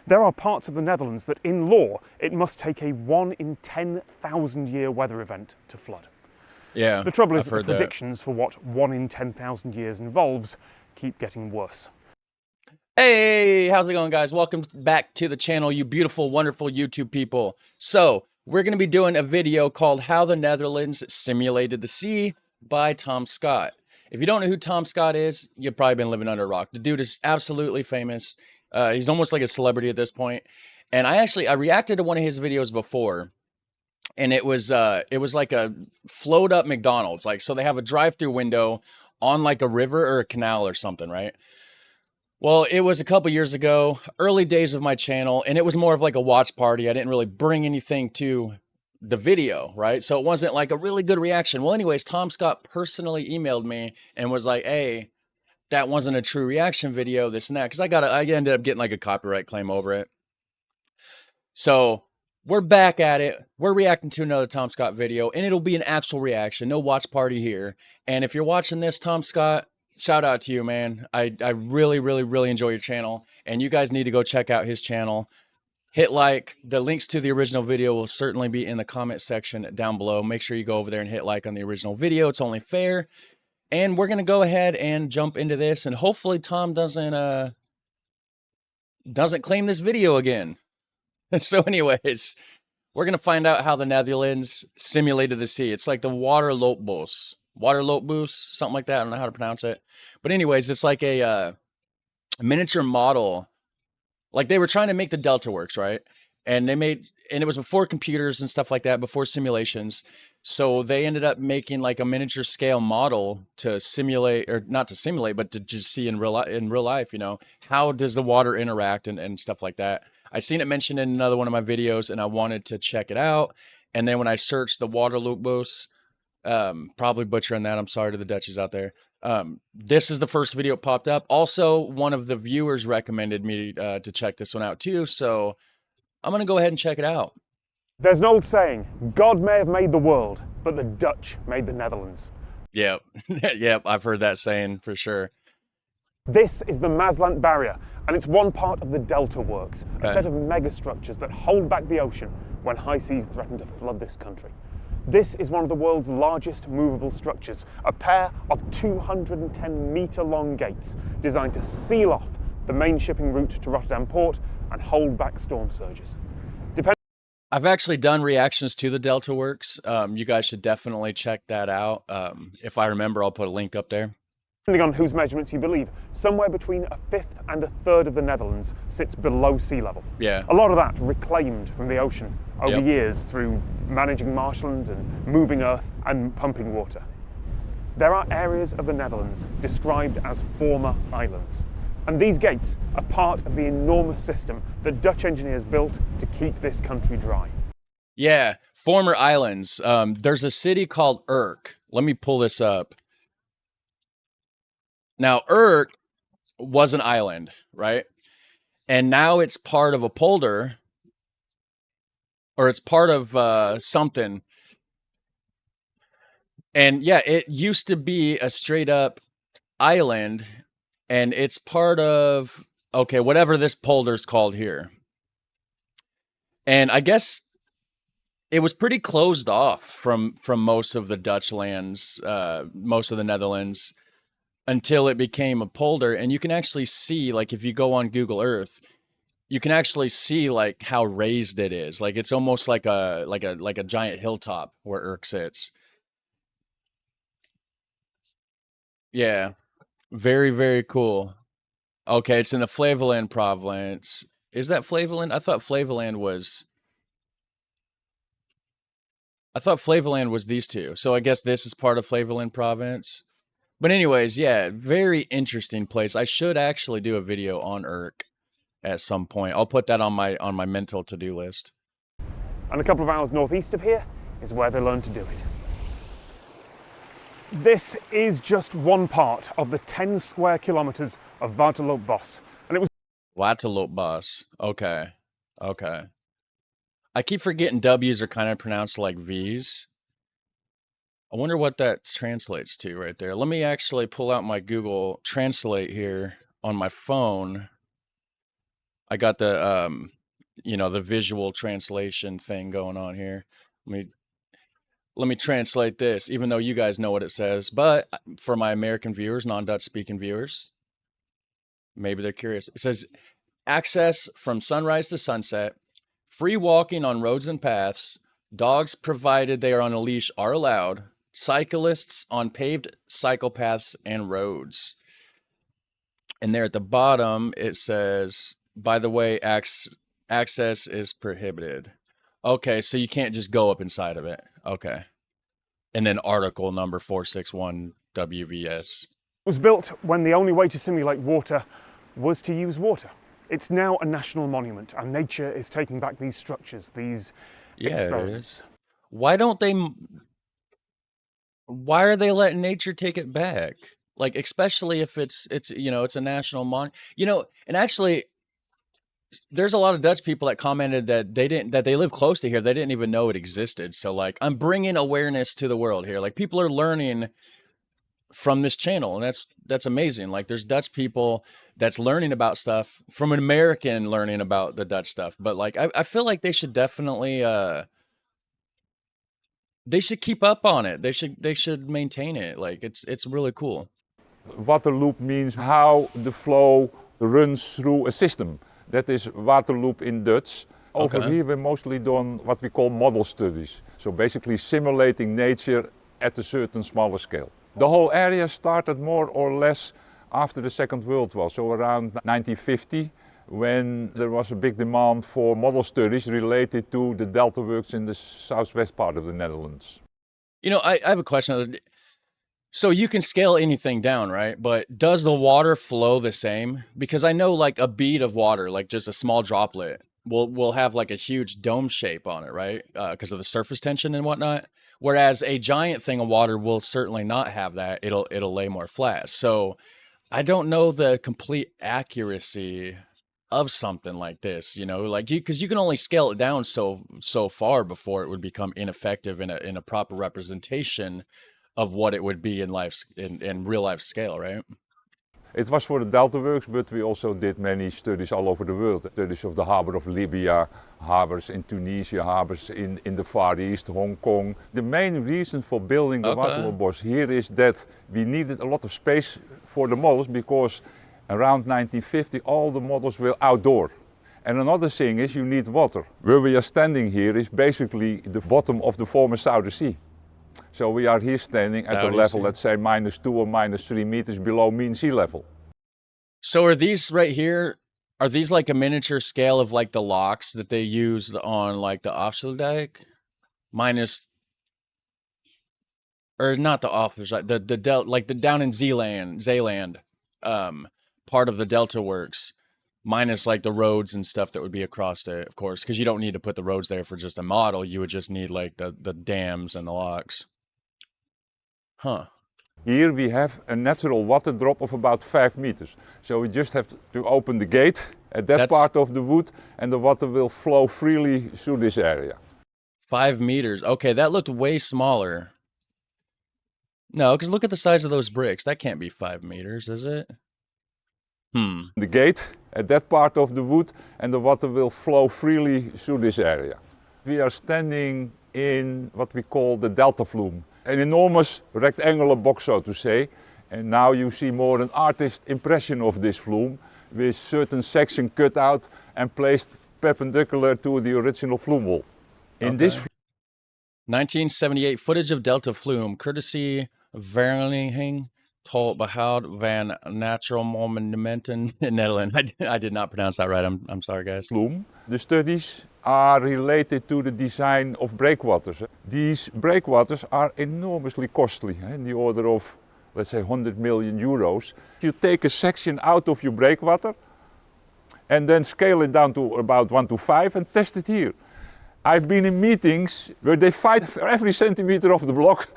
There are parts of the Netherlands that, in law, it must take a 1 in 10,000 year weather event to flood. Yeah, The trouble is I've that the heard that. predictions for what 1 in 10,000 years involves keep getting worse. Hey, how's it going, guys? Welcome back to the channel, you beautiful, wonderful YouTube people. So, we're going to be doing a video called How the Netherlands Simulated the Sea by Tom Scott. If you don't know who Tom Scott is, you've probably been living under a rock. The dude is absolutely famous. He's almost like a celebrity at this point. And I reacted to one of his videos before, and it was like a float up McDonald's. Like, so they have a drive-through window on like a river or a canal or something, right? Well, it was a couple years ago, early days of my channel, and it was more of like a watch party. I didn't really bring anything to the video, right? So it wasn't like a really good reaction. Well, anyways, Tom Scott personally emailed me and was like, hey, that wasn't a true reaction video, this and that. Because I ended up getting like a copyright claim over it. So we're back at it. We're reacting to another Tom Scott video, and it'll be an actual reaction. No watch party here. And if you're watching this, Tom Scott, shout out to you, man. I really, really, really enjoy your channel, and you guys need to go check out his channel. Hit like. The links to the original video will certainly be in the comment section down below. Make sure you go over there and hit like on the original video. It's only fair. And we're going to go ahead and jump into this, and hopefully Tom doesn't claim this video again. So anyways, we're going to find out how the Netherlands simulated the sea. It's like the waterloopbos. Waterloopbos, something like that. I don't know how to pronounce it. But anyways, it's like a miniature model. Like they were trying to make the Delta Works, right? And it was before computers and stuff like that, before simulations. So they ended up making like a miniature scale model to simulate, or not to simulate, but to just see in real life, you know, how does the water interact and stuff like that. I seen it mentioned in another one of my videos, and I wanted to check it out. And then when I searched the waterloopbos, probably butchering that, I'm sorry to the Dutchies out there. This is the first video popped up. Also, one of the viewers recommended me to check this one out too, so I'm gonna go ahead and check it out. There's an old saying, God may have made the world, but the Dutch made the Netherlands. Yep, yep, I've heard that saying for sure. This is the Maasland Barrier, and it's one part of the Delta Works, a set of megastructures that hold back the ocean when high seas threaten to flood this country. This is one of the world's largest movable structures, a pair of 210-metre-long gates designed to seal off the main shipping route to Rotterdam port and hold back storm surges. I've actually done reactions to the Delta Works. You guys should definitely check that out. If I remember, I'll put a link up there. Depending on whose measurements you believe, somewhere between a fifth and a third of the Netherlands sits below sea level. Yeah. A lot of that reclaimed from the ocean over Yep. years through managing marshland and moving earth and pumping water. There are areas of the Netherlands described as former islands. And these gates are part of the enormous system that Dutch engineers built to keep this country dry. Yeah, former islands. There's a city called Urk. Let me pull this up. Now, Urk was an island, right? And now it's part of a polder, or it's part of something. And yeah, it used to be a straight up island, and it's part of, okay, whatever this polder's called here. And I guess it was pretty closed off from most of the Dutch lands, most of the Netherlands, until it became a polder. And you can actually see, like, if you go on Google Earth, you can actually see like how raised it is. Like it's almost like a giant hilltop where Urk sits. Yeah, very, very cool. Okay, it's in the Flevoland province. Is that Flevoland? I thought Flevoland was these two. So I guess this is part of Flevoland province. But anyways, yeah, very interesting place. I should actually do a video on Urk at some point. I'll put that on my mental to-do list. And a couple of hours northeast of here is where they learned to do it. This is just one part of the 10 square kilometers of waterloopbos. And it was Waterloopbos. Okay. Okay. I keep forgetting W's are kind of pronounced like V's. I wonder what that translates to right there. Let me actually pull out my Google Translate here on my phone. I got the you know, the visual translation thing going on here. Let me translate this, even though you guys know what it says. But for my American viewers, non-Dutch speaking viewers, maybe they're curious. It says access from sunrise to sunset, free walking on roads and paths, dogs provided they are on a leash are allowed, cyclists on paved cycle paths and roads. And there at the bottom, it says, by the way, access is prohibited. Okay, so you can't just go up inside of it. Okay. And then article number 461 WVS. It was built when the only way to simulate water was to use water. It's now a national monument, and nature is taking back these structures, these experiments. Why are they letting nature take it back? Like, especially if it's you know, it's a national you know, and actually there's a lot of Dutch people that commented that they live close to here. They didn't even know it existed. So like, I'm bringing awareness to the world here. Like, people are learning from this channel, and that's amazing. Like, there's Dutch people that's learning about stuff from an American learning about the Dutch stuff. But like, I feel like they should definitely they should keep up on it. They should maintain it. Like, it's really cool. Waterloop means how the flow runs through a system. That is waterloop in Dutch. Over Okay. here we're mostly done what we call model studies. So basically simulating nature at a certain smaller scale. The whole area started more or less after the Second World War, so around 1950, when there was a big demand for model studies related to the delta works in the southwest part of the Netherlands. You know, I have a question. So you can scale anything down, right? But does the water flow the same? Because I know like a bead of water, like just a small droplet, will have like a huge dome shape on it, right? Because of the surface tension and whatnot. Whereas a giant thing of water will certainly not have that. It'll lay more flat. So I don't know the complete accuracy of something like this, you know, like because you can only scale it down so far before it would become ineffective in a proper representation of what it would be in real life scale, right? It was for the delta works, but we also did many studies all over the world. Studies of the harbor of Libya, harbors in Tunisia, harbors in the Far East, Hong Kong. The main reason for building the waterloopbos here is that we needed a lot of space for the models, because around 1950 all the models were outdoor. And another thing is you need water. Where we are standing here is basically the bottom of the former South Sea. So we are here standing at a level, let's say, -2 or -3 meters below mean sea level. So are these right here, are these like a miniature scale of like the locks that they used on like the Afsluitdijk? Minus, or not the Afsluitdijk, like the down in Zeeland, part of the Delta Works, minus like the roads and stuff that would be across it, of course, because you don't need to put the roads there for just a model. You would just need like the dams and the locks. Huh. Here we have a natural water drop of about 5 meters. So we just have to open the gate at that part of the wood, and the water will flow freely through this area. 5 meters. Okay, that looked way smaller. No, because look at the size of those bricks. That can't be 5 meters, is it? The gate at that part of the wood, and the water will flow freely through this area. We are standing in what we call the delta flume, an enormous rectangular box, so to say. And now you see more an artist impression of this flume, with certain section cut out and placed perpendicular to the original flume wall. In this 1978 footage of Delta Flume, courtesy Vereniging tot Behoud van Natural Monumenten in Netherlands. I did not pronounce that right. I'm sorry, guys. Flume. The studies are related to the design of breakwaters. These breakwaters are enormously costly, in the order of, let's say, 100 million euros. You take a section out of your breakwater and then scale it down to about 1:5 and test it here. I've been in meetings where they fight for every centimeter of the block.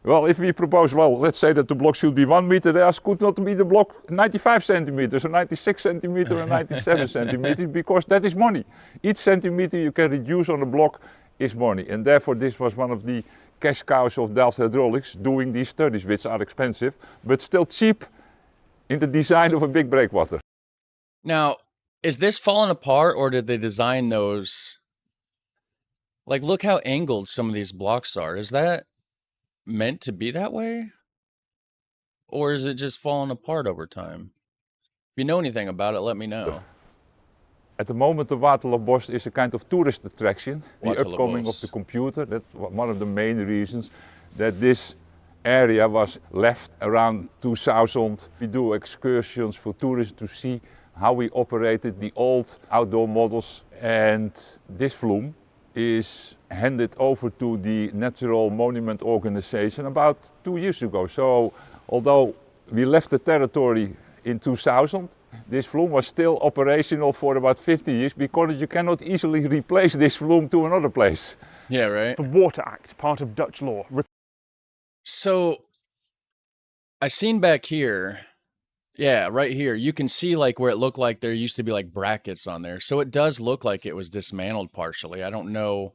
Well, if we propose, well, let's say that the block should be 1 meter, they ask, could not be the block 95 centimeters or 96 centimeters or 97 centimeters, because that is money. Each centimeter you can reduce on a block is money. And therefore this was one of the cash cows of Delft Hydraulics, doing these studies, which are expensive, but still cheap in the design of a big breakwater. Now, Is this falling apart, or did they design those? Like, look how angled some of these blocks are. Is that meant to be that way? Or is it just falling apart over time? If you know anything about it, let me know. At the moment, the waterloopbos is a kind of tourist attraction. The upcoming of the Waterloopbos. computer, that's one of the main reasons that this area was left around 2000. We do excursions for tourists to see how we operated the old outdoor models, and this flume is handed over to the Natural Monument Organization about 2 years ago. So although we left the territory in 2000, this flume was still operational for about 50 years because you cannot easily replace this flume to another place. Yeah, right. The Water Act, part of Dutch law. So I seen back here, yeah, right here, you can see like where it looked like there used to be like brackets on there. So it does look like it was dismantled partially. I don't know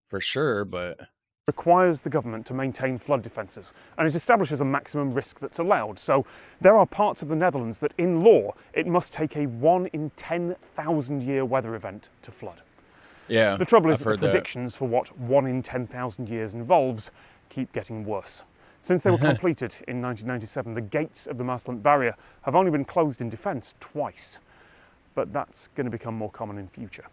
for sure, but Requires the government to maintain flood defences, and it establishes a maximum risk that's allowed. So there are parts of the Netherlands that in law it must take a 1 in 10,000 year weather event to flood. yeah. The trouble is I've that heard the predictions for what 1 in 10,000 years involves keep getting worse. Since they were completed in 1997, the gates of the Maasland barrier have only been closed in defence twice, but that's going to become more common in future.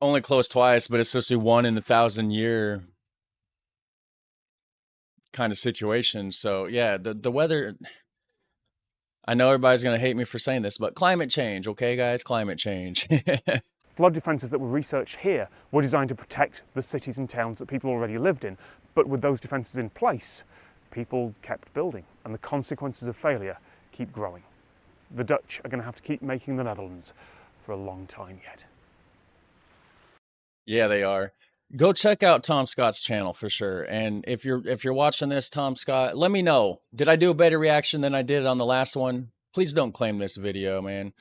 Only closed twice, but it's supposed to be 1 in 1,000 year kind of situation. So yeah, the weather, I know everybody's going to hate me for saying this, but climate change, okay guys, climate change. Flood defences that were researched here were designed to protect the cities and towns that people already lived in, but with those defences in place, people kept building, and the consequences of failure keep growing. The Dutch are going to have to keep making the Netherlands for a long time yet. Yeah, they are. Go check out Tom Scott's channel for sure. And if you're watching this, Tom Scott, let me know. Did I do a better reaction than I did on the last one? Please don't claim this video, man.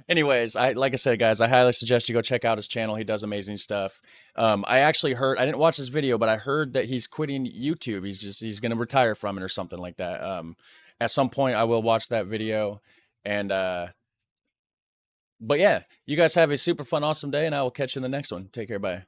Anyways, like I said, guys, I highly suggest you go check out his channel. He does amazing stuff. I actually heard, I didn't watch this video, but I heard that he's quitting YouTube. He's going to retire from it or something like that. At some point, I will watch that video. And but yeah, you guys have a super fun, awesome day, and I will catch you in the next one. Take care. Bye.